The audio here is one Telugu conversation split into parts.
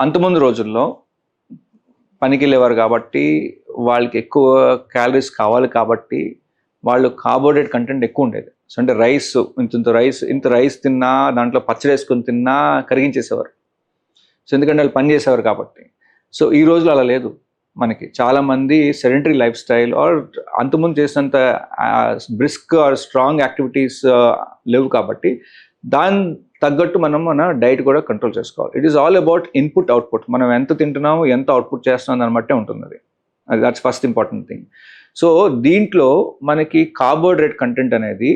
అంతకుముందు రోజుల్లో పనికి వెళ్ళేవారు కాబట్టి వాళ్ళకి ఎక్కువ క్యాలరీస్ కావాలి కాబట్టి వాళ్ళు కార్బోహైడ్రేట్ కంటెంట్ ఎక్కువ ఉండేది. సో అంటే రైస్ ఇంత రైస్ తిన్నా దాంట్లో పచ్చడి వేసుకొని తిన్నా కరిగించేసేవారు. సో ఎందుకంటే వాళ్ళు పని చేసేవారు కాబట్టి. సో ఈ రోజులో అలా లేదు. మనకి చాలామంది సెడెంటరీ లైఫ్ స్టైల్ ఆర్ అంతకుముందు చేసినంత బ్రిస్క్ ఆర్ స్ట్రాంగ్ యాక్టివిటీస్ లేవు కాబట్టి దాని తగ్గట్టు మనం మన డైట్ కూడా కంట్రోల్ చేసుకోవాలి. It is all about input output. మనం ఎంత తింటున్నాము, ఎంత అవుట్పుట్ చేస్తున్నాం దాన్ని బట్టే ఉంటుంది. అది that's first important thing. So దీంట్లో మనకి కార్బోహైడ్రేట్ కంటెంట్ అనేది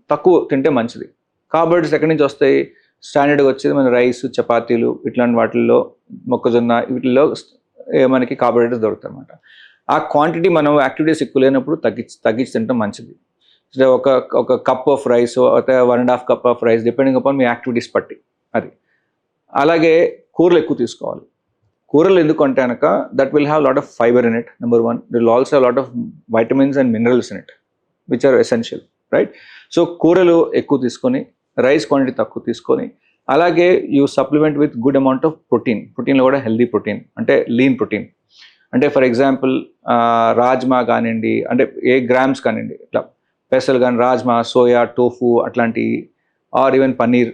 తక్కువ తింటే మంచిది. కార్బోహైడ్రేట్స్ ఎక్కడి నుంచి వస్తాయి? స్టాండర్డ్గా వచ్చేది మన రైస్, చపాతీలు ఇట్లాంటి వాటిల్లో, మొక్కజొన్న వీటిల్లో మనకి కార్బోహైడ్రేట్స్ దొరుకుతాయి అన్నమాట. ఆ క్వాంటిటీ మనం యాక్టివిటీస్ ఎక్కువ లేనప్పుడు తగ్గించి తింటాం మంచిది. ఒక cup of rice, 1.5 cup of rice depending upon me activities బట్టి అది. అలాగే కూరలు ఎక్కువ తీసుకోవాలి. కూరలు ఎందుకు అంటే కనుక that will have lot of fibre in it, number 1. దిల్ will also have lot of vitamins and minerals in it which are essential, right? So కూరలు ఎక్కువ తీసుకొని, రైస్ క్వాంటిటీ తక్కువ తీసుకొని, అలాగే you supplement with good amount of protein. ప్రోటీన్లో కూడా హెల్దీ ప్రోటీన్ అంటే లీన్ ప్రోటీన్. అంటే ఫర్ ఎగ్జాంపుల్ రాజ్మా కానివ్వండి, అంటే ఏ గ్రామ్స్ కానివ్వండి, ఇట్లా పెసలు కానీ, రాజ్మా, సోయా, టోఫు అట్లాంటి, or even paneer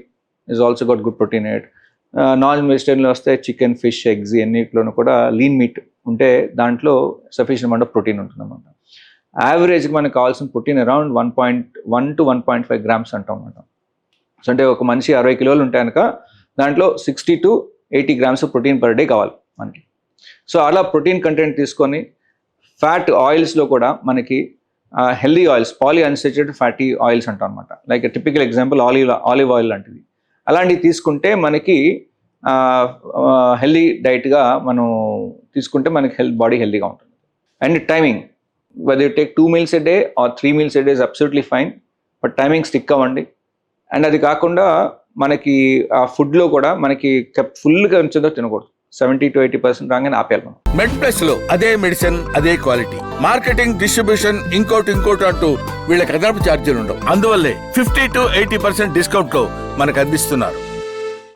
is also got good protein it. Non వెజిటేరియన్లో వస్తే చికెన్, ఫిష్, ఎగ్స్ అన్నిట్లోనూ కూడా లీన్ మీట్ ఉంటే దాంట్లో సఫిషియెంట్ అమౌంట్ ఆఫ్ ప్రోటీన్ ఉంటుందన్నమాట. యావరేజ్కి మనకు కావాల్సిన ప్రోటీన్ అరౌండ్ 1.1 to 1.5 గ్రామ్స్ అంటాం అన్నమాట. సో అంటే ఒక మనిషి 60 కిలోలు ఉంటే కనుక దాంట్లో 60 to 80 grams protein per day కావాలి మనకి. సో అలా ప్రోటీన్ కంటెంట్ తీసుకొని, ఫ్యాట్ ఆయిల్స్లో కూడా మనకి healthy oils, polyunsaturated fatty oils అంటాం అనమాట. Like typical example olive oil లాంటిది. అలాంటివి తీసుకుంటే మనకి హెల్దీ డైట్గా మనం తీసుకుంటే మనకి బాడీ హెల్దీగా ఉంటుంది. And timing, whether you take 2 meals a day or 3 meals a day is absolutely fine, but timing stick అవ్వండి. అండ్ అది కాకుండా మనకి ఆ ఫుడ్లో కూడా మనకి ఫుల్గా ఉంచిందో తినకూడదు. 70 to 80% రాగానే ఆపేయాలి మనం. మెడ్ ప్లస్ లో అదే మెడిసిన్, అదే క్వాలిటీ, మార్కెటింగ్, డిస్ట్రిబ్యూషన్, ఇంకోటి అంటూ వీళ్ళకి అదనపు ఛార్జీలు ఉండవు. అందువల్లే 50 to 80% డిస్కౌంట్ లో మనకు అందిస్తున్నారు.